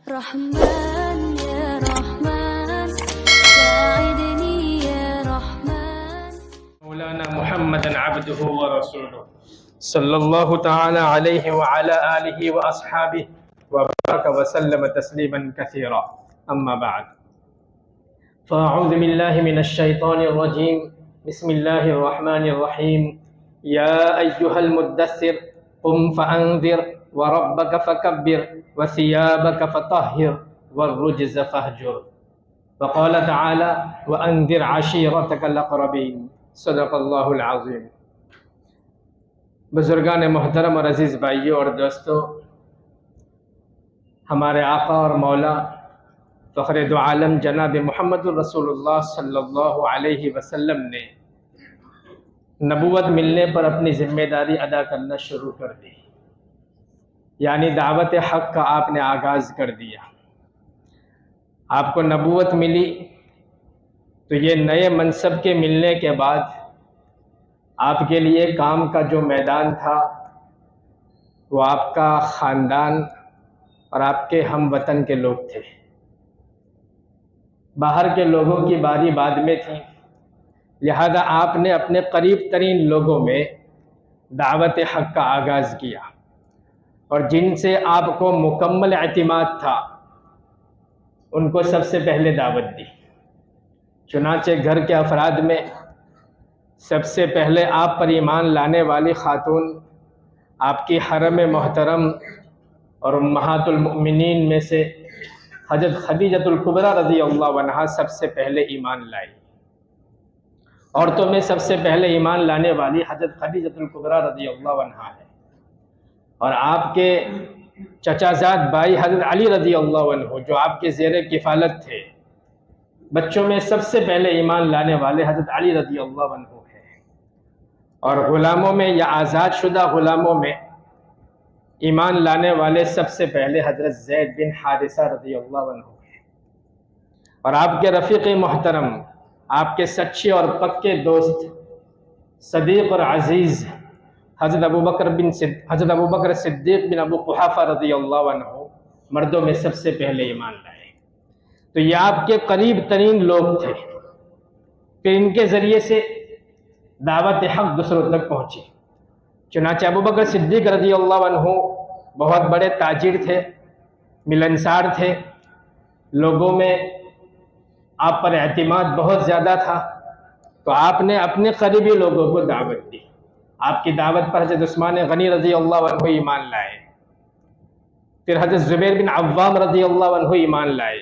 رحمن يا رحمن ساعدني يا رحمن. مولانا محمد عبده ورسوله صلی اللہ تعالی علیہ وعلى آلہ واصحابہ وبارک وسلم تسلیما کثیرا. اما بعد فاعوذ باللہ من الشیطان الرجیم. بسم اللہ الرحمن الرحیم. یا ایہا المدثر قم فانذر وربک فکبر وثیابک فطہر والرجز فاہجر. وقال تعالی وانذر عشیرتک الاقربین. صدق اللہ العظیم. بزرگان محترم اور عزیز بھائیوں اور دوستوں، ہمارے آقا اور مولا فخر دو عالم جناب محمد الرسول اللہ صلی اللہ علیہ وسلم نے نبوت ملنے پر اپنی ذمہ داری ادا کرنا شروع کر دی، یعنی دعوت حق کا آپ نے آغاز کر دیا. آپ کو نبوت ملی تو یہ نئے منصب کے ملنے کے بعد آپ کے لیے کام کا جو میدان تھا وہ آپ کا خاندان اور آپ کے ہم وطن کے لوگ تھے. باہر کے لوگوں کی باری بعد میں تھی، لہذا آپ نے اپنے قریب ترین لوگوں میں دعوت حق کا آغاز کیا، اور جن سے آپ کو مکمل اعتماد تھا ان کو سب سے پہلے دعوت دی. چنانچہ گھر کے افراد میں سب سے پہلے آپ پر ایمان لانے والی خاتون آپ کی حرم محترم اور امہات المؤمنین میں سے حضرت خدیجۃ الکبریٰ رضی اللہ عنہا سب سے پہلے ایمان لائی. عورتوں میں سب سے پہلے ایمان لانے والی حضرت خدیجۃ الکبریٰ رضی اللہ عنہا ہے، اور آپ کے چچا زاد بھائی حضرت علی رضی اللہ عنہ جو آپ کے زیر کفالت تھے، بچوں میں سب سے پہلے ایمان لانے والے حضرت علی رضی اللہ عنہ ہیں. اور غلاموں میں یا آزاد شدہ غلاموں میں ایمان لانے والے سب سے پہلے حضرت زید بن حارثہ رضی اللہ عنہ ہیں. اور آپ کے رفیق محترم، آپ کے سچے اور پکے دوست، صدیق اور عزیز حضرت ابوبکر صدیق بن ابو قحافہ رضی اللہ عنہ مردوں میں سب سے پہلے ایمان لائے. تو یہ آپ کے قریب ترین لوگ تھے. پھر ان کے ذریعے سے دعوت حق دوسروں تک پہنچی. چنانچہ ابوبکر صدیق رضی اللہ عنہ بہت بڑے تاجر تھے، ملنسار تھے، لوگوں میں آپ پر اعتماد بہت زیادہ تھا. تو آپ نے اپنے قریبی لوگوں کو دعوت دی. آپ کی دعوت پر حضرت عثمان غنی رضی اللہ عنہ ایمان لائے. پھر حضرت زبیر بن عوام رضی اللہ عنہ ایمان لائے.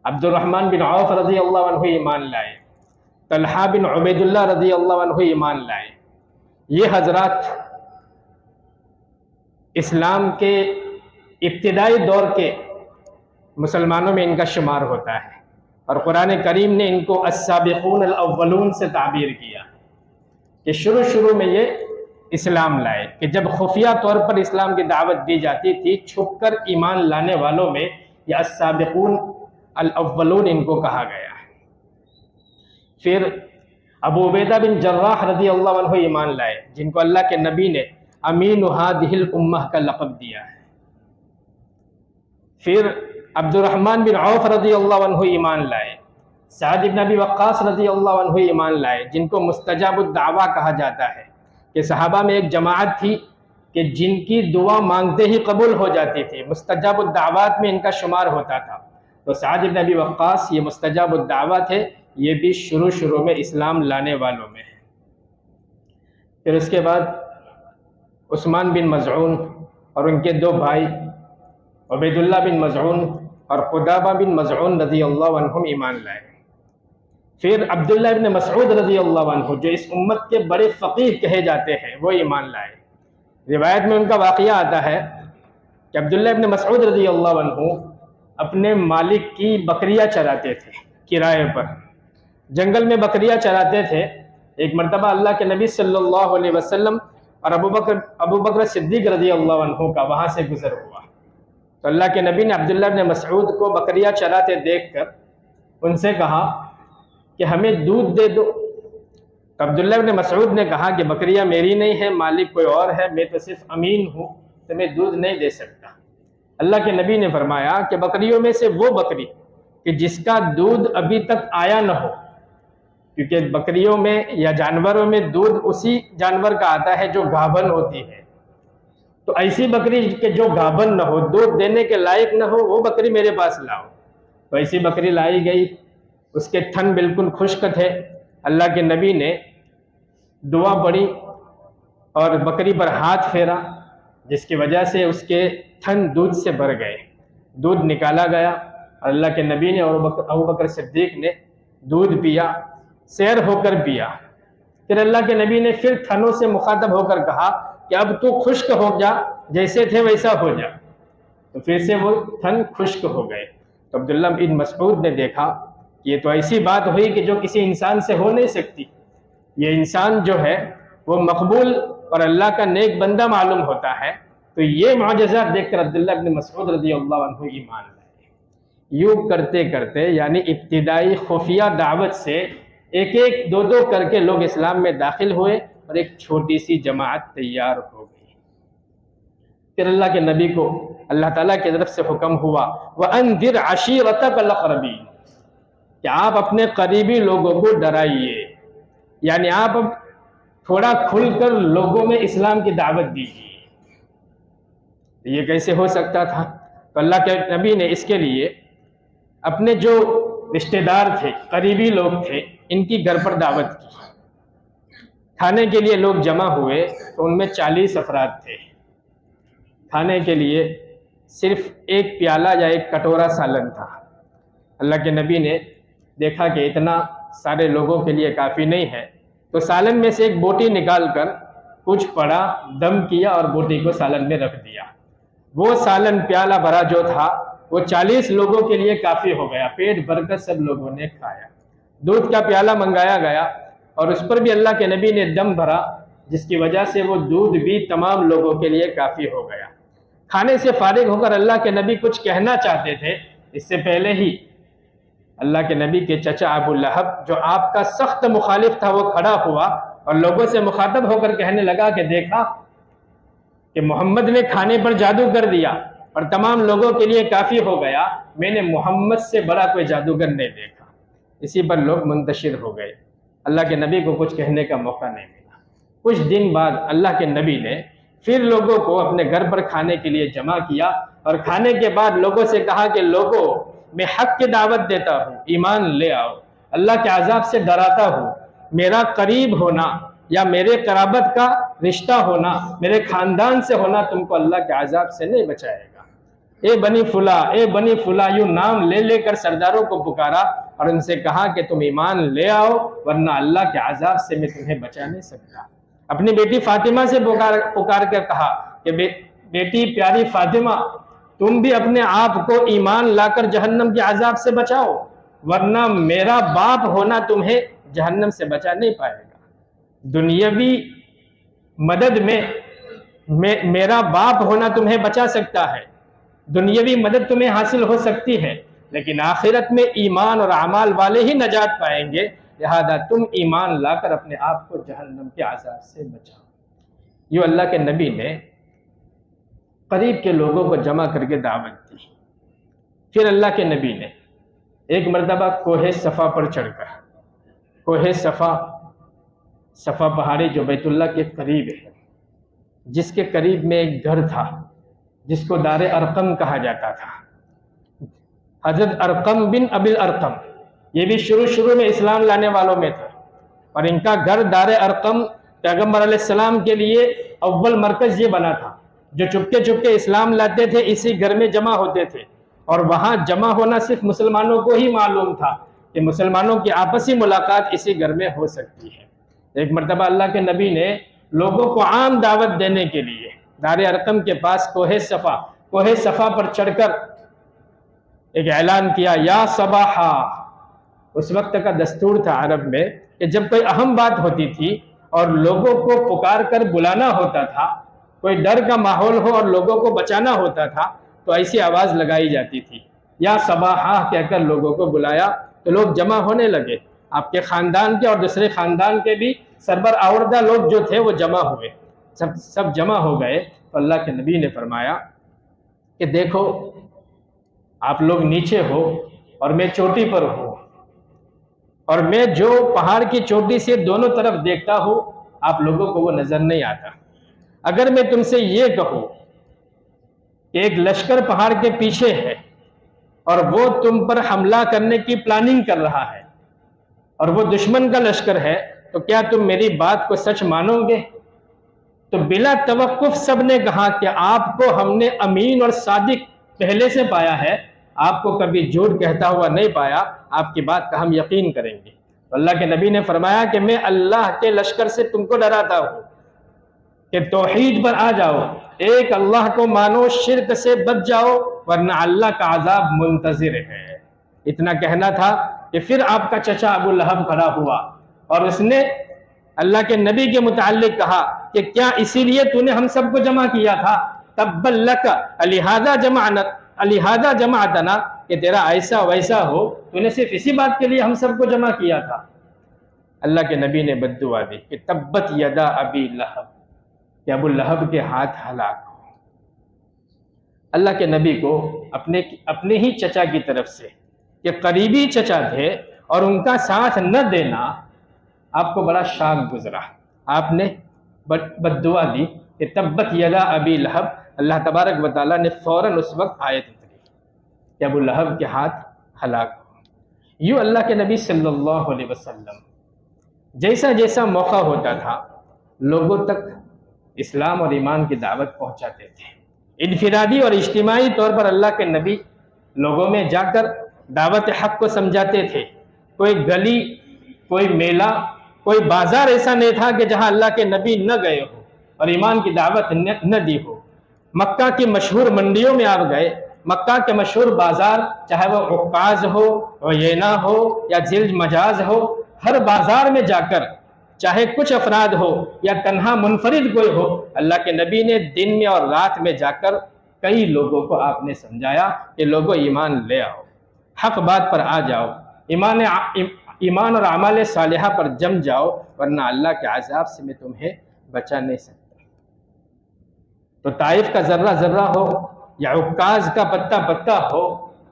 عبد الرحمن بن عوف رضی اللہ عنہ ایمان لائے. طلحہ بن عبید اللہ رضی اللہ عنہ ایمان لائے. یہ حضرات اسلام کے ابتدائی دور کے مسلمانوں میں ان کا شمار ہوتا ہے، اور قرآن کریم نے ان کو السابقون الاولون سے تعبیر کیا کہ شروع میں یہ اسلام لائے، کہ جب خفیہ طور پر اسلام کی دعوت دی جاتی تھی چھپ کر ایمان لانے والوں میں یہ السابقون الاولون ان کو کہا گیا ہے. پھر ابو عبیدہ بن جراح رضی اللہ عنہ ایمان لائے، جن کو اللہ کے نبی نے امین ہذہ الامہ کا لقب دیا ہے. پھر عبد الرحمن بن عوف رضی اللہ عنہ ایمان لائے. سعد بن ابی وقاص رضی اللہ عنہ ایمان لائے، جن کو مستجاب الدعوہ کہا جاتا ہے، کہ صحابہ میں ایک جماعت تھی کہ جن کی دعا مانگتے ہی قبول ہو جاتی تھی، مستجاب الدعوات میں ان کا شمار ہوتا تھا. تو سعد بن ابی وقاص یہ مستجاب الدعوہ تھے، یہ بھی شروع میں اسلام لانے والوں میں ہیں. پھر اس کے بعد عثمان بن مظعون اور ان کے دو بھائی عبید اللہ بن مظعون اور قدابہ بن مظعون رضی اللہ عنہم ایمان لائے. پھر عبداللہ بن مسعود رضی اللہ عنہ جو اس امت کے بڑے فقیہ کہے جاتے ہیں وہ ایمان لائے. روایت میں ان کا واقعہ آتا ہے کہ عبداللہ بن مسعود رضی اللہ عنہ اپنے مالک کی بکریاں چراتے تھے کرائے پر، جنگل میں بکریاں چراتے تھے. ایک مرتبہ اللہ کے نبی صلی اللہ علیہ وسلم اور ابو بکر صدیق رضی اللہ عنہ کا وہاں سے گزر ہوا. تو اللہ کے نبی نے عبداللہ بن مسعود کو بکریاں چراتے دیکھ کر ان سے کہا کہ ہمیں دودھ دے دو. تو عبداللہ بن مسعود نے کہا کہ بکریاں میری نہیں ہے، مالک کوئی اور ہے، میں تو صرف امین ہوں، تمہیں دودھ نہیں دے سکتا. اللہ کے نبی نے فرمایا کہ بکریوں میں سے وہ بکری کہ جس کا دودھ ابھی تک آیا نہ ہو، کیونکہ بکریوں میں یا جانوروں میں دودھ اسی جانور کا آتا ہے جو گابھن ہوتی ہے، تو ایسی بکری کہ جو گابھن نہ ہو، دودھ دینے کے لائق نہ ہو، وہ بکری میرے پاس لاؤ۔ تو ایسی بکری لائی گئی، اس کے تھن بالکل خشک تھے۔ اللہ کے نبی نے دعا پڑھی اور بکری پر ہاتھ پھیرا، جس کی وجہ سے اس کے تھن دودھ سے بھر گئے، دودھ نکالا گیا، اور اللہ کے نبی نے اور ابو بکر صدیق نے دودھ پیا، سیر ہو کر پیا۔ پھر اللہ کے نبی نے پھر تھنوں سے مخاطب ہو کر کہا کہ اب تو خشک ہو جا، جیسے تھے ویسا ہو جا۔ تو پھر سے وہ تھن خشک ہو گئے۔ تو عبداللہ بن مسعود نے دیکھا کہ یہ تو ایسی بات ہوئی کہ جو کسی انسان سے ہو نہیں سکتی، یہ انسان جو ہے وہ مقبول اور اللہ کا نیک بندہ معلوم ہوتا ہے۔ تو یہ معجزات دیکھ کر عبداللہ بن مسعود رضی اللہ عنہ ایمان لائے۔ یوں کرتے کرتے یعنی ابتدائی خفیہ دعوت سے ایک ایک دو دو کر کے لوگ اسلام میں داخل ہوئے اور ایک چھوٹی سی جماعت تیار ہو گئی۔ پھر اللہ کے نبی کو اللہ تعالیٰ کی طرف سے حکم ہوا وَأَنذِرْ عَشِيرَتَكَ الْأَقْرَبِينَ کہ آپ اپنے قریبی لوگوں کو ڈرائیے، یعنی آپ تھوڑا کھل کر لوگوں میں اسلام کی دعوت دیجیے۔ یہ کیسے ہو سکتا تھا؟ تو اللہ کے نبی نے اس کے لیے اپنے جو رشتہ دار تھے، قریبی لوگ تھے، ان کی گھر پر دعوت کی۔ کھانے کے لیے لوگ جمع ہوئے تو ان میں 40 افراد تھے۔ کھانے کے لیے صرف ایک پیالہ یا ایک کٹورا سالن تھا۔ اللہ کے نبی نے دیکھا کہ اتنا سارے لوگوں کے لیے کافی نہیں ہے، تو سالن میں سے ایک بوٹی نکال کر کچھ پڑا، دم کیا اور بوٹی کو سالن میں رکھ دیا۔ وہ سالن پیالہ بھرا جو تھا وہ 40 لوگوں کے لیے کافی ہو گیا، پیٹ بھر کر سب لوگوں نے کھایا۔ دودھ کا پیالہ منگایا گیا اور اس پر بھی اللہ کے نبی نے دم بھرا، جس کی وجہ سے وہ دودھ بھی تمام لوگوں کے لیے کافی ہو گیا۔ کھانے سے فارغ ہو کر اللہ کے نبی کچھ کہنا چاہتے تھے، اس سے پہلے ہی اللہ کے نبی کے چچا ابو لہب جو آپ کا سخت مخالف تھا وہ کھڑا ہوا اور لوگوں سے مخاطب ہو کر کہنے لگا کہ دیکھا کہ محمد نے کھانے پر جادو کر دیا اور تمام لوگوں کے لیے کافی ہو گیا، میں نے محمد سے بڑا کوئی جادوگر نہیں دیکھا۔ اسی پر لوگ منتشر ہو گئے، اللہ کے نبی کو کچھ کہنے کا موقع نہیں ملا۔ کچھ دن بعد اللہ کے نبی نے پھر لوگوں کو اپنے گھر پر کھانے کے لیے جمع کیا اور کھانے کے بعد لوگوں سے کہا کہ لوگوں، میں حق کی دعوت دیتا ہوں، ایمان لے آؤ، اللہ کے عذاب سے ڈراتا ہوں۔ میرا قریب ہونا یا میرے قرابت کا رشتہ ہونا، میرے خاندان سے ہونا تم کو اللہ کے عذاب سے نہیں بچائے گا۔ اے بنی فلاں، اے بنی فلاں، یوں نام لے لے کر سرداروں کو پکارا اور ان سے کہا کہ تم ایمان لے آؤ ورنہ اللہ کے عذاب سے میں تمہیں بچا نہیں سکتا۔ اپنی بیٹی فاطمہ سے پکار کر کہا کہ بیٹی پیاری فاطمہ، تم بھی اپنے آپ کو ایمان لا کر جہنم کے عذاب سے بچاؤ ورنہ میرا باپ ہونا تمہیں جہنم سے بچا نہیں پائے گا۔ دنیاوی مدد میں میرا باپ ہونا تمہیں بچا سکتا ہے، دنیاوی مدد تمہیں حاصل ہو سکتی ہے، لیکن آخرت میں ایمان اور اعمال والے ہی نجات پائیں گے، لہذا تم ایمان لا کر اپنے آپ کو جہنم کے عذاب سے بچاؤ۔ یہ اللہ کے نبی نے قریب کے لوگوں کو جمع کر کے دعوت دی۔ پھر اللہ کے نبی نے ایک مرتبہ کوہ صفا پر چڑھ کر، کوہ صفا پہاڑی جو بیت اللہ کے قریب ہے، جس کے قریب میں ایک گھر تھا جس کو دار ارقم کہا جاتا تھا۔ حضرت ارقم بن ابی الارقم یہ بھی شروع میں اسلام لانے والوں میں تھا، اور ان کا گھر دار ارقم پیغمبر علیہ السلام کے لیے اول مرکز یہ بنا تھا، جو چپکے چپکے اسلام لاتے تھے اسی گھر میں جمع ہوتے تھے، اور وہاں جمع ہونا صرف مسلمانوں کو ہی معلوم تھا کہ مسلمانوں کی آپسی ملاقات اسی گھر میں ہو سکتی ہے۔ ایک مرتبہ اللہ کے نبی نے لوگوں کو عام دعوت دینے کے لیے دار ارقم کے پاس کوہ صفا پر چڑھ کر ایک اعلان کیا، یا صباحا۔ اس وقت کا دستور تھا عرب میں کہ جب کوئی اہم بات ہوتی تھی اور لوگوں کو پکار کر بلانا ہوتا تھا، کوئی ڈر کا ماحول ہو اور لوگوں کو بچانا ہوتا تھا، تو ایسی آواز لگائی جاتی تھی، یا صباحا کہہ کر لوگوں کو بلایا تو لوگ جمع ہونے لگے۔ آپ کے خاندان کے اور دوسرے خاندان کے بھی سربر آوردہ لوگ جو تھے وہ جمع ہوئے، سب جمع ہو گئے۔ تو اللہ کے نبی نے فرمایا کہ دیکھو آپ لوگ نیچے ہو اور میں چوٹی پر ہوں، اور میں جو پہاڑ کی چوٹی سے دونوں طرف دیکھتا ہوں آپ لوگوں کو وہ نظر نہیں آتا۔ اگر میں تم سے یہ کہوں کہ ایک لشکر پہاڑ کے پیچھے ہے اور وہ تم پر حملہ کرنے کی پلاننگ کر رہا ہے اور وہ دشمن کا لشکر ہے، تو کیا تم میری بات کو سچ مانو گے؟ تو بلا توقف سب نے کہا کہ آپ کو ہم نے امین اور صادق پہلے سے پایا ہے، آپ کو کبھی جھوٹ کہتا ہوا نہیں پایا، آپ کی بات کا ہم یقین کریں گے۔ تو اللہ کے نبی نے فرمایا کہ میں اللہ کے لشکر سے تم کو ڈراتا ہوں کہ توحید پر آ جاؤ، ایک اللہ کو مانو، شرک سے بچ جاؤ، ورنہ اللہ کا عذاب منتظر ہے۔ اتنا کہنا تھا کہ پھر آپ کا چچا ابو لہب کھڑا ہوا اور اس نے اللہ کے نبی کے متعلق کہا کہ کیا اسی لیے تو نے ہم سب کو جمع کیا تھا؟ تبا لک لہذا جمعتنا، کہ تیرا ایسا ویسا ہو، تو نے صرف اسی بات کے لیے ہم سب کو جمع کیا تھا۔ اللہ کے نبی نے بد دعا دی کہ تبت یدا ابی لہب، کہ ابو لہب کے ہاتھ ہلاک ہو۔ اللہ کے نبی کو اپنے ہی چچا کی طرف سے، کہ قریبی چچا تھے اور ان کا ساتھ نہ دینا آپ کو بڑا شاک گزرا، آپ نے بد دعا دی کہ تبت یدا ابی لہب۔ اللہ تبارک و تعالیٰ نے فوراً اس وقت آیت اتری کہ ابو لہب کے ہاتھ ہلاک ہو۔ یوں اللہ کے نبی صلی اللہ علیہ وسلم جیسا جیسا موقع ہوتا تھا لوگوں تک اسلام اور ایمان کی دعوت پہنچاتے تھے۔ انفرادی اور اجتماعی طور پر اللہ کے نبی لوگوں میں جا کر دعوت حق کو سمجھاتے تھے۔ کوئی گلی، کوئی میلہ، کوئی بازار ایسا نہیں تھا کہ جہاں اللہ کے نبی نہ گئے ہو اور ایمان کی دعوت نہ دی ہو۔ مکہ کی مشہور منڈیوں میں آپ گئے، مکہ کے مشہور بازار، چاہے وہ عکاظ ہو، عیینہ ہو یا ذیل مجاز ہو، ہر بازار میں جا کر چاہے کچھ افراد ہو یا تنہا منفرد کوئی ہو، اللہ کے نبی نے دن میں اور رات میں جا کر کئی لوگوں کو آپ نے سمجھایا کہ لوگوں ایمان لے آؤ، حق بات پر آ جاؤ، ایمان اور اعمال صالحہ پر جم جاؤ، ورنہ اللہ کے عذاب سے میں تمہیں بچا نہیں سکتا۔ تو طائف کا ذرہ ذرہ ہو یا عکاظ کا پتا پتا ہو،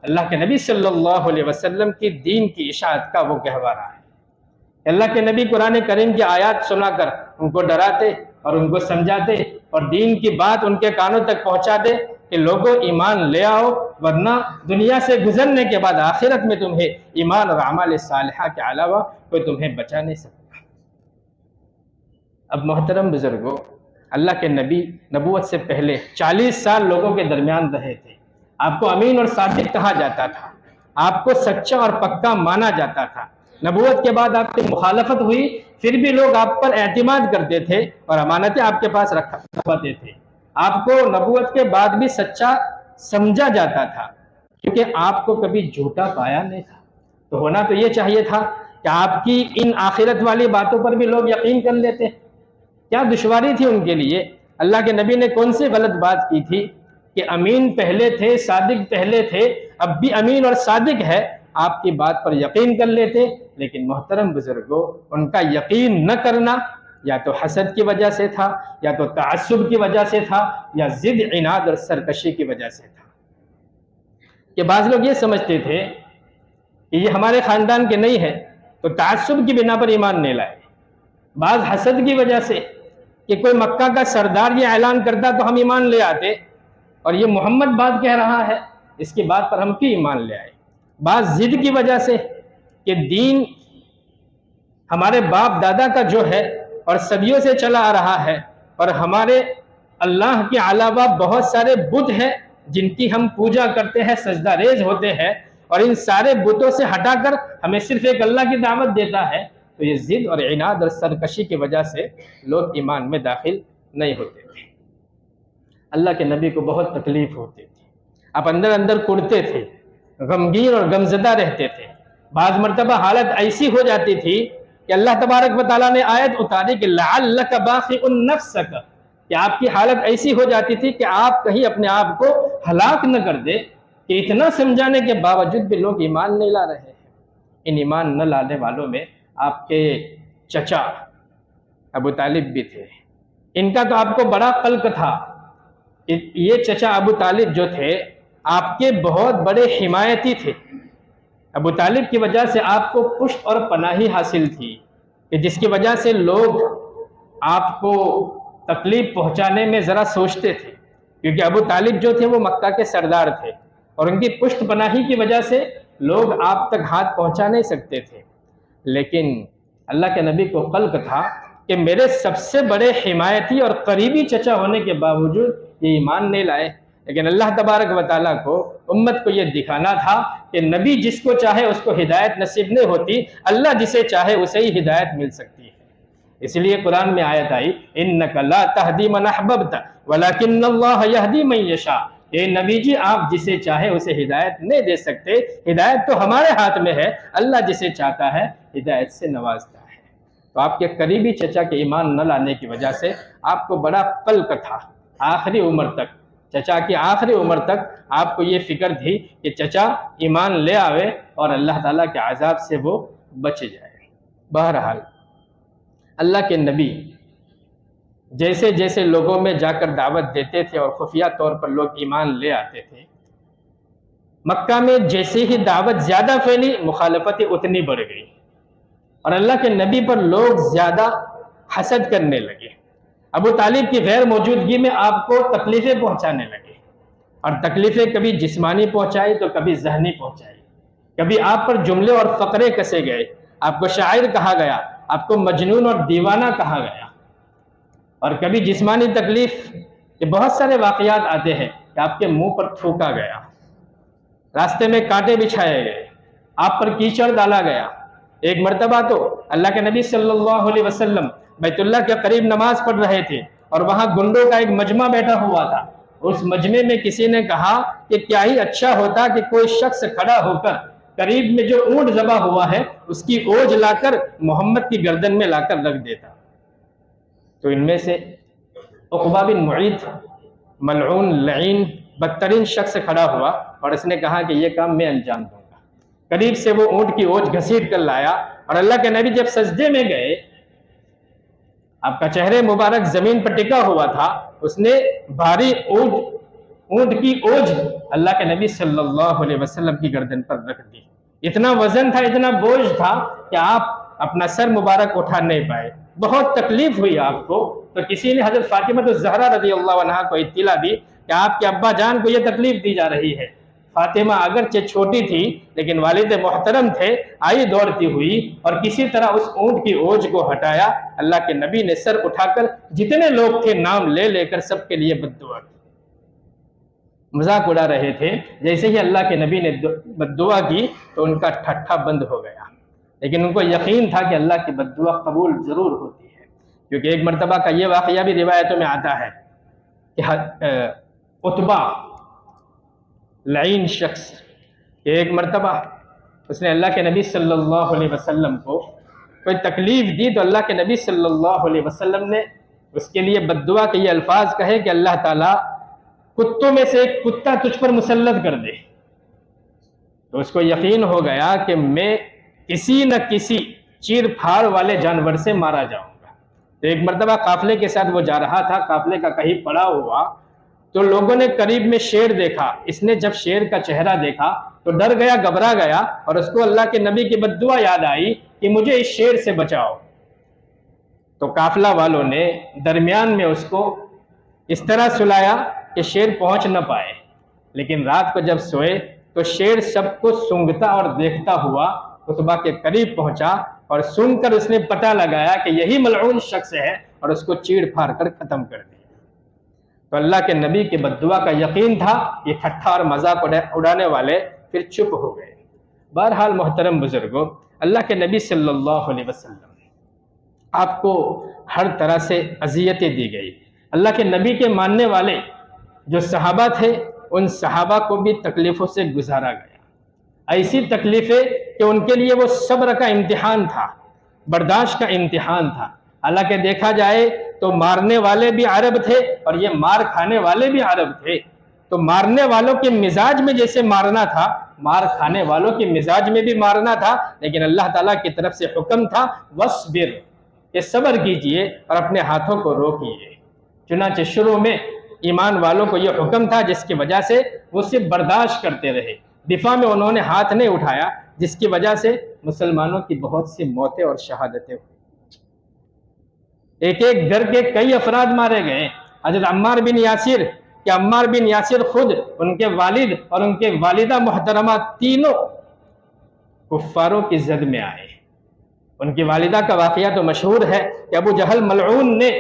اللہ کے نبی صلی اللہ علیہ وسلم کی دین کی اشاعت کا وہ گہوارہ ہے۔ اللہ کے نبی قرآن کریم کی آیات سنا کر ان کو ڈراتے اور ان کو سمجھاتے اور دین کی بات ان کے کانوں تک پہنچا دے کہ لوگوں ایمان لے آؤ، ورنہ دنیا سے گزرنے کے بعد آخرت میں تمہیں ایمان اور اعمال صالحہ کے علاوہ کوئی تمہیں بچا نہیں سکتا۔ اب محترم بزرگوں، اللہ کے نبی نبوت سے پہلے 40 سال لوگوں کے درمیان رہے تھے۔ آپ کو امین اور صادق کہا جاتا تھا، آپ کو سچا اور پکا مانا جاتا تھا۔ نبوت کے بعد آپ کی مخالفت ہوئی، پھر بھی لوگ آپ پر اعتماد کرتے تھے اور امانتیں آپ کے پاس رکھواتے تھے۔ آپ کو نبوت کے بعد بھی سچا سمجھا جاتا تھا، کیونکہ آپ کو کبھی جھوٹا پایا نہیں تھا۔ تو ہونا تو یہ چاہیے تھا کہ آپ کی ان آخرت والی باتوں پر بھی لوگ یقین کر لیتے۔ کیا دشواری تھی ان کے لیے؟ اللہ کے نبی نے کون سی غلط بات کی تھی کہ امین پہلے تھے، صادق پہلے تھے، اب بھی امین اور صادق ہے، آپ کی بات پر یقین کر لیتے۔ لیکن محترم بزرگوں، ان کا یقین نہ کرنا یا تو حسد کی وجہ سے تھا، یا تو تعصب کی وجہ سے تھا، یا ضد، عناد اور سرکشی کی وجہ سے تھا۔ کہ بعض لوگ یہ سمجھتے تھے کہ یہ ہمارے خاندان کے نہیں ہے تو تعصب کی بنا پر ایمان نہیں لائے، بعض حسد کی وجہ سے کہ کوئی مکہ کا سردار یہ اعلان کرتا تو ہم ایمان لے آتے، اور یہ محمد بات کہہ رہا ہے اس کی بات پر ہم کیوں ایمان لے آئے، بعض ضد کی وجہ سے کہ دین ہمارے باپ دادا کا جو ہے اور صدیوں سے چلا آ رہا ہے، اور ہمارے اللہ کے علاوہ بہت سارے بت ہیں جن کی ہم پوجا کرتے ہیں، سجدہ ریز ہوتے ہیں، اور ان سارے بتوں سے ہٹا کر ہمیں صرف ایک اللہ کی دعوت دیتا ہے، تو یہ ضد اور عناد اور سرکشی کی وجہ سے لوگ ایمان میں داخل نہیں ہوتے تھے۔ اللہ کے نبی کو بہت تکلیف ہوتی تھی، آپ اندر اندر کڑتے تھے، غمگین اور غمزدہ رہتے تھے۔ بعض مرتبہ حالت ایسی ہو جاتی تھی کہ اللہ تبارک و تعالیٰ نے آیت اتاری کہ لعلک باخع نفسک، کہ آپ کی حالت ایسی ہو جاتی تھی کہ آپ کہیں اپنے آپ کو ہلاک نہ کر دے، کہ اتنا سمجھانے کے باوجود بھی لوگ ایمان نہیں لا رہے ہیں۔ ان ایمان نہ لانے والوں میں آپ کے چچا ابو طالب بھی تھے۔ ان کا تو آپ کو بڑا قلق تھا یہ چچا ابو طالب جو تھے آپ کے بہت بڑے حمایتی تھے. ابو طالب کی وجہ سے آپ کو پشت اور پناہی حاصل تھی کہ جس کی وجہ سے لوگ آپ کو تکلیف پہنچانے میں ذرا سوچتے تھے، کیونکہ ابو طالب جو تھے وہ مکہ کے سردار تھے اور ان کی پشت پناہی کی وجہ سے لوگ آپ تک ہاتھ پہنچا نہیں سکتے تھے. لیکن اللہ کے نبی کو قلق تھا کہ میرے سب سے بڑے حمایتی اور قریبی چچا ہونے کے باوجود یہ ایمان نہیں لائے. لیکن اللہ تبارک و تعالیٰ کو امت کو یہ دکھانا تھا کہ نبی جس کو چاہے اس کو ہدایت نصیب نہیں ہوتی، اللہ جسے چاہے اسے ہی ہدایت مل سکتی ہے. اس لیے قرآن میں آیت آئی انک لا تہدی من احببت ولکن اللہ یہدی من یشاء. اے نبی جی آپ جسے چاہے اسے ہدایت نہیں دے سکتے، ہدایت تو ہمارے ہاتھ میں ہے، اللہ جسے چاہتا ہے ہدایت سے نوازتا ہے. تو آپ کے قریبی چچا کے ایمان نہ لانے کی وجہ سے آپ کو بڑا قلق تھا. آخری عمر تک، چچا کی آخری عمر تک آپ کو یہ فکر تھی کہ چچا ایمان لے آوے اور اللہ تعالیٰ کے عذاب سے وہ بچ جائے. بہرحال اللہ کے نبی جیسے جیسے لوگوں میں جا کر دعوت دیتے تھے اور خفیہ طور پر لوگ ایمان لے آتے تھے، مکہ میں جیسے ہی دعوت زیادہ پھیلی مخالفتیں اتنی بڑھ گئی اور اللہ کے نبی پر لوگ زیادہ حسد کرنے لگے. ابو طالب کی غیر موجودگی میں آپ کو تکلیفیں پہنچانے لگے اور تکلیفیں کبھی جسمانی پہنچائی تو کبھی ذہنی پہنچائی. کبھی آپ پر جملے اور فقرے کسے گئے، آپ کو شاعر کہا گیا، آپ کو مجنون اور دیوانہ کہا گیا. اور کبھی جسمانی تکلیف کے بہت سارے واقعات آتے ہیں کہ آپ کے منہ پر تھوکا گیا، راستے میں کانٹے بچھائے گئے، آپ پر کیچڑ ڈالا گیا. ایک مرتبہ تو اللہ کے نبی صلی اللہ علیہ وسلم بیت اللہ کے قریب نماز پڑھ رہے تھے اور وہاں گنڈوں کا ایک مجمع بیٹھا ہوا تھا. اس مجمع میں کسی نے کہا کہ کیا ہی اچھا ہوتا کہ کوئی شخص کھڑا ہو کر قریب میں جو اونٹ ذبح ہوا ہے اس کی اوج لا کر محمد کی گردن میں لا کر رکھ دیتا. تو ان میں سے عقبہ بن معیط ملعون لعین بدترین شخص کھڑا ہوا اور اس نے کہا کہ یہ کام میں انجام دوں گا. قریب سے وہ اونٹ کی اوج گھسیٹ کر لایا اور اللہ کے نبی جب سجدے میں گئے، آپ کا چہرے مبارک زمین پر ٹکا ہوا تھا، اس نے بھاری اونٹ کی اوج اللہ کے نبی صلی اللہ علیہ وسلم کی گردن پر رکھ دی. اتنا وزن تھا، اتنا بوجھ تھا کہ آپ اپنا سر مبارک اٹھا نہیں پائے. بہت تکلیف ہوئی آپ کو. تو کسی نے حضرت فاطمہ الزہرا رضی اللہ عنہا کو اطلاع دی کہ آپ کے ابا جان کو یہ تکلیف دی جا رہی ہے. فاطمہ اگرچہ چھوٹی تھی لیکن والد محترم تھے، آئی دوڑتی ہوئی اور کسی طرح اس اونٹ کی اوج کو ہٹایا. اللہ کے نبی نے سر اٹھا کر جتنے لوگ تھے نام لے لے کر سب کے لیے بد دعا کی. مذاق اڑا رہے تھے. جیسے ہی اللہ کے نبی نے بد دعا کی تو ان کا ٹھٹھا بند ہو گیا، لیکن ان کو یقین تھا کہ اللہ کی بد دعا قبول ضرور ہوتی ہے. کیونکہ ایک مرتبہ کا یہ واقعہ بھی روایتوں میں آتا ہے کہ عتبہ لعین شخص ایک مرتبہ اس نے اللہ کے نبی صلی اللہ علیہ وسلم کو کوئی تکلیف دی تو اللہ کے نبی صلی اللہ علیہ وسلم نے اس کے لیے بد دعا کے یہ الفاظ کہے کہ اللہ تعالیٰ کتوں میں سے ایک کتا تجھ پر مسلط کر دے. تو اس کو یقین ہو گیا کہ میں کسی نہ کسی چیر پھاڑ والے جانور سے مارا جاؤں گا. تو ایک مرتبہ قافلے کے ساتھ وہ جا رہا تھا، قافلے کا کہیں پڑاؤ ہوا تو لوگوں نے قریب میں شیر دیکھا. اس نے جب شیر کا چہرہ دیکھا تو ڈر گیا، گھبرا گیا اور اس کو اللہ کے نبی کی بد دعا یاد آئی کہ مجھے اس شیر سے بچاؤ. تو قافلہ والوں نے درمیان میں اس کو اس طرح سلایا کہ شیر پہنچ نہ پائے. لیکن رات کو جب سوئے تو شیر سب کو سونگتا اور دیکھتا ہوا عتبہ کے قریب پہنچا اور سن کر اس نے پتہ لگایا کہ یہی ملعون شخص ہے اور اس کو چیڑ پھاڑ کر ختم کر دیا. تو اللہ کے نبی کے بد دعا کا یقین تھا. یہ ٹھٹھا اور مذاق اڑانے والے پھر چپ ہو گئے. بہرحال محترم بزرگوں، اللہ کے نبی صلی اللہ علیہ وسلم آپ کو ہر طرح سے اذیتیں دی گئی. اللہ کے نبی کے ماننے والے جو صحابہ تھے ان صحابہ کو بھی تکلیفوں سے گزارا گیا. ایسی تکلیفیں کہ ان کے لیے وہ صبر کا امتحان تھا، برداشت کا امتحان تھا. حالانکہ دیکھا جائے تو مارنے والے بھی عرب تھے اور یہ مار کھانے والے بھی عرب تھے. تو مارنے والوں کے مزاج میں جیسے مارنا تھا، مار کھانے والوں کے مزاج میں بھی مارنا تھا. لیکن اللہ تعالیٰ کی طرف سے حکم تھا وَاصْبِرْ، کہ صبر کیجئے اور اپنے ہاتھوں کو روکیے. چنانچہ شروع میں ایمان والوں کو یہ حکم تھا جس کی وجہ سے وہ صرف برداشت کرتے رہے، دفاع میں انہوں نے ہاتھ نہیں اٹھایا، جس کی وجہ سے مسلمانوں کی بہت سی موتیں اور شہادتیں ہوئی۔ ایک ایک گھر کے کئی افراد مارے گئے۔ حضرت عمار بن یاسر کہ عمار بن یاسر خود، ان کے والد اور ان کے والدہ محترمہ تینوں کفاروں کی زد میں آئے۔ ان کی والدہ کا واقعہ تو مشہور ہے کہ ابو جہل ملعون نے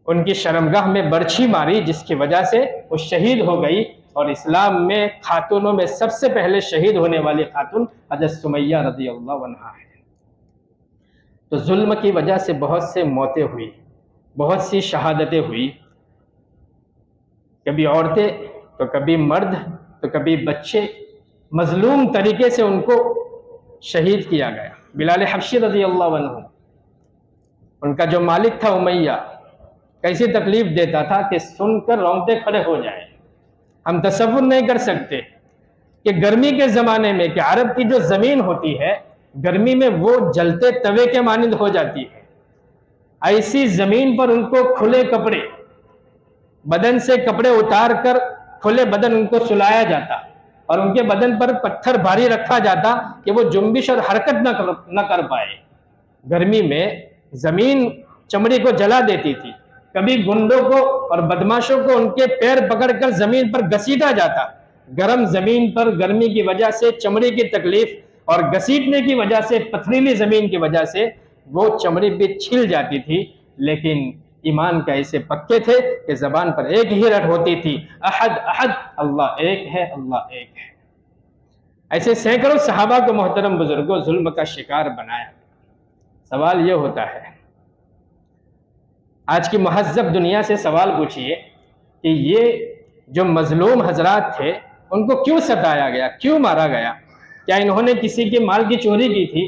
ان کی شرمگاہ میں برچھی ماری، جس کی وجہ سے وہ شہید ہو گئی، اور اسلام میں خاتونوں میں سب سے پہلے شہید ہونے والی خاتون حضرت سمیہ رضی اللہ عنہا ہے۔ تو ظلم کی وجہ سے بہت سے موتیں ہوئی، بہت سی شہادتیں ہوئی، کبھی عورتیں تو کبھی مرد تو کبھی بچے، مظلوم طریقے سے ان کو شہید کیا گیا۔ بلال حبشی رضی اللہ عنہ، ان کا جو مالک تھا امیہ، کیسی تکلیف دیتا تھا کہ سن کر رونگٹے کھڑے ہو جائیں۔ ہم تصور نہیں کر سکتے کہ گرمی کے زمانے میں کہ عرب کی جو زمین ہوتی ہے، گرمی میں وہ جلتے توے کے مانند ہو جاتی ہے، ایسی زمین پر ان کو کھلے کپڑے، بدن سے کپڑے اتار کر کھلے بدن ان کو سلایا جاتا، اور ان کے بدن پر پتھر بھاری رکھا جاتا کہ وہ جنبش اور حرکت نہ کر پائے۔ گرمی میں زمین چمڑی کو جلا دیتی تھی، کبھی گنڈوں کو اور بدماشوں کو ان کے پیر پکڑ کر زمین پر گھسیٹا جاتا۔ گرم زمین پر گرمی کی وجہ سے چمڑی کی تکلیف اور گھسیٹنے کی وجہ سے، پتھریلی زمین کی وجہ سے وہ چمڑی بھی چھل جاتی تھی، لیکن ایمان کا ایسے پکے تھے کہ زبان پر ایک ہی رٹ ہوتی تھی، احد احد، اللہ ایک ہے، اللہ ایک ہے۔ ایسے سینکڑوں صحابہ کو محترم بزرگوں ظلم کا شکار بنایا۔ سوال یہ ہوتا ہے، آج کی مہذب دنیا سے سوال پوچھئے کہ یہ جو مظلوم حضرات تھے ان کو کیوں ستایا گیا، کیوں مارا گیا؟ کیا انہوں نے کسی کے مال کی چوری کی تھی،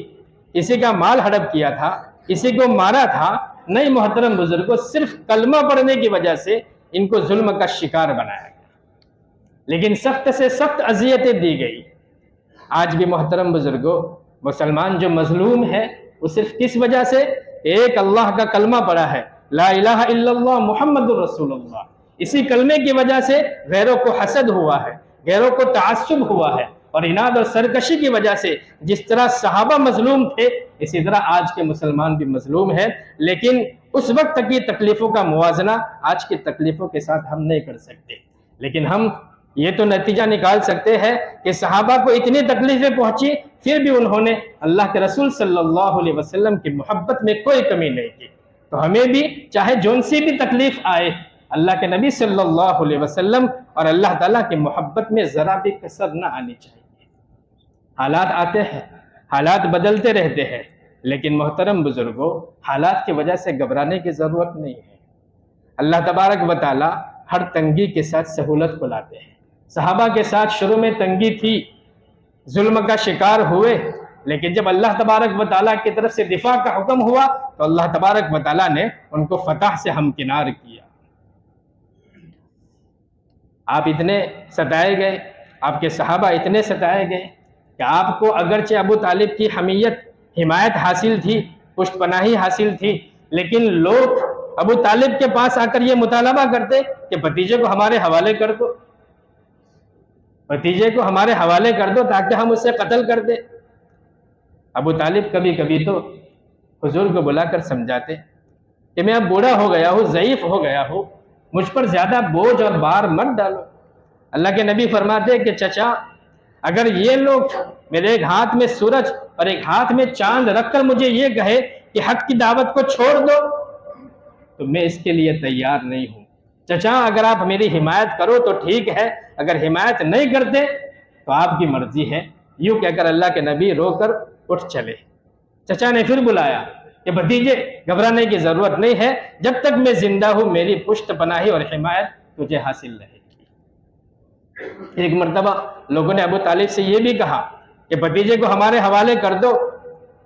کسی کا مال ہڑپ کیا تھا، کسی کو مارا تھا؟ نہیں محترم بزرگوں، صرف کلمہ پڑھنے کی وجہ سے ان کو ظلم کا شکار بنایا گیا، لیکن سخت سے سخت اذیتیں دی گئی۔ آج بھی محترم بزرگوں، مسلمان جو مظلوم ہے وہ صرف کس وجہ سے؟ ایک اللہ کا کلمہ پڑھا ہے، لا الہ الا اللہ محمد الرسول اللہ، اسی کلمے کی وجہ سے غیروں کو حسد ہوا ہے، غیروں کو تعصب ہوا ہے، اور عناد اور سرکشی کی وجہ سے جس طرح صحابہ مظلوم تھے، اسی طرح آج کے مسلمان بھی مظلوم ہیں، لیکن اس وقت کی تکلیفوں کا موازنہ آج کی تکلیفوں کے ساتھ ہم نہیں کر سکتے، لیکن ہم یہ تو نتیجہ نکال سکتے ہیں کہ صحابہ کو اتنی تکلیفیں پہنچی، پھر بھی انہوں نے اللہ کے رسول صلی اللہ علیہ وسلم کی محبت میں کوئی کمی نہیں کی۔ تو ہمیں بھی چاہے جون سی بھی تکلیف آئے، اللہ کے نبی صلی اللہ علیہ وسلم اور اللہ تعالیٰ کی محبت میں ذرا بھی کسر نہ آنی چاہیے۔ حالات آتے ہیں، حالات بدلتے رہتے ہیں، لیکن محترم بزرگوں، حالات کی وجہ سے گھبرانے کی ضرورت نہیں ہے۔ اللہ تبارک و تعالیٰ ہر تنگی کے ساتھ سہولت کو لاتے ہیں۔ صحابہ کے ساتھ شروع میں تنگی تھی، ظلم کا شکار ہوئے، لیکن جب اللہ تبارک و تعالیٰ کی طرف سے دفاع کا حکم ہوا تو اللہ تبارک و تعالیٰ نے ان کو فتح سے ہمکنار کیا۔ آپ اتنے ستائے گئے، آپ کے صحابہ اتنے ستائے گئے کہ آپ کو اگرچہ ابو طالب کی حمایت حاصل تھی، پشت پناہی حاصل تھی، لیکن لوگ ابو طالب کے پاس آ کر یہ مطالبہ کرتے کہ بھتیجے کو ہمارے حوالے کر دو، بھتیجے کو ہمارے حوالے کر دو تاکہ ہم اسے قتل کر دیں۔ ابو طالب کبھی کبھی تو حضور کو بلا کر سمجھاتے کہ میں اب بوڑھا ہو گیا ہوں، ضعیف ہو گیا ہوں، مجھ پر زیادہ بوجھ اور بار مت ڈالو۔ اللہ کے نبی فرماتے کہ چچا، اگر یہ لوگ میرے ایک ہاتھ میں سورج اور ایک ہاتھ میں چاند رکھ کر مجھے یہ کہے کہ حق کی دعوت کو چھوڑ دو تو میں اس کے لیے تیار نہیں ہوں۔ چچا اگر آپ میری حمایت کرو تو ٹھیک ہے، اگر حمایت نہیں کرتے تو آپ کی مرضی ہے۔ یوں کہہ کر اللہ کے نبی رو کر اٹھ چلے۔ چچا نے پھر بلایا کہ بھتیجے گھبرانے کی ضرورت نہیں ہے، جب تک میں زندہ ہوں میری پشت پناہی اور حمایت تجھے حاصل رہے گی۔ ایک مرتبہ لوگوں نے ابو طالب سے یہ بھی کہا کہ بھتیجے کو ہمارے حوالے کر دو،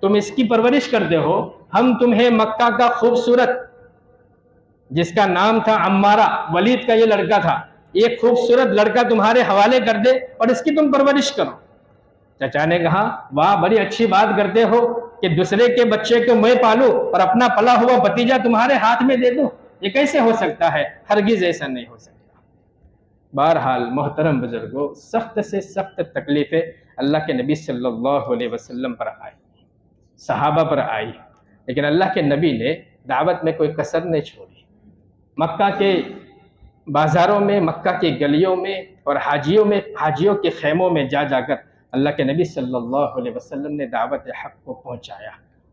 تم اس کی پرورش کرتے ہو، ہم تمہیں مکہ کا خوبصورت، جس کا نام تھا عمارہ، ولید کا یہ لڑکا تھا، ایک خوبصورت لڑکا تمہارے حوالے کر دے اور اس کی تم پرورش کرو۔ چچا نے کہا واہ، بڑی اچھی بات کرتے ہو کہ دوسرے کے بچے کو میں پالوں اور اپنا پلا ہوا بھتیجا تمہارے ہاتھ میں دے دوں، یہ کیسے ہو سکتا ہے؟ ہرگز ایسا نہیں ہو سکتا۔ بہرحال محترم بزرگوں، سخت سے سخت تکلیفیں اللہ کے نبی صلی اللہ علیہ وسلم پر آئی، صحابہ پر آئی، لیکن اللہ کے نبی نے دعوت میں کوئی کسر نہیں چھوڑی۔ مکہ کے بازاروں میں، مکہ کی گلیوں میں اور حاجیوں کے خیموں میں جا جا کر اللہ کے نبی صلی اللہ علیہ وسلم نے دعوت حق کو پہنچایا،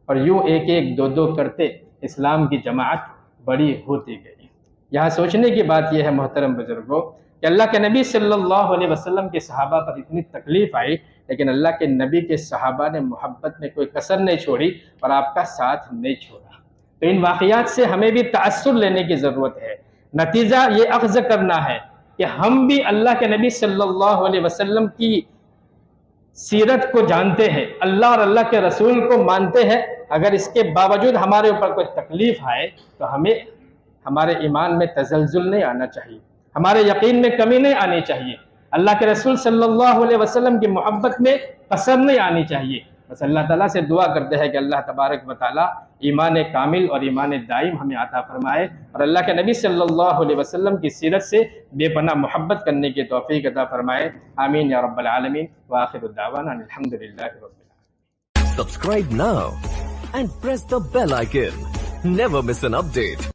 اور یوں ایک ایک دو دو کرتے اسلام کی جماعت بڑی ہوتی گئی۔ یہاں سوچنے کی بات یہ ہے محترم بزرگوں کہ اللہ کے نبی صلی اللہ علیہ وسلم کے صحابہ پر اتنی تکلیف آئی، لیکن اللہ کے نبی کے صحابہ نے محبت میں کوئی کسر نہیں چھوڑی اور آپ کا ساتھ نہیں چھوڑا۔ تو ان واقعات سے ہمیں بھی تأثر لینے کی ضرورت ہے۔ نتیجہ یہ اخذ کرنا ہے کہ ہم بھی اللہ کے نبی صلی اللہ علیہ وسلم کی سیرت کو جانتے ہیں، اللہ اور اللہ کے رسول کو مانتے ہیں، اگر اس کے باوجود ہمارے اوپر کوئی تکلیف آئے تو ہمیں ہمارے ایمان میں تزلزل نہیں آنا چاہیے، ہمارے یقین میں کمی نہیں آنی چاہیے، اللہ کے رسول صلی اللہ علیہ وسلم کی محبت میں قصر نہیں آنی چاہیے۔ بس اللہ تعالیٰ سے دعا کرتے ہیں کہ اللہ تبارک و تعالیٰ ایمان کامل اور ایمان دائم ہمیں عطا فرمائے، اور اللہ کے نبی صلی اللہ علیہ وسلم کی سیرت سے بے پناہ محبت کرنے کی توفیق عطا فرمائے۔ آمین یا رب العالمین، وآخر الدعوانا الحمدللہ رب العالمین۔ Subscribe now and press the bell icon. Never miss an update.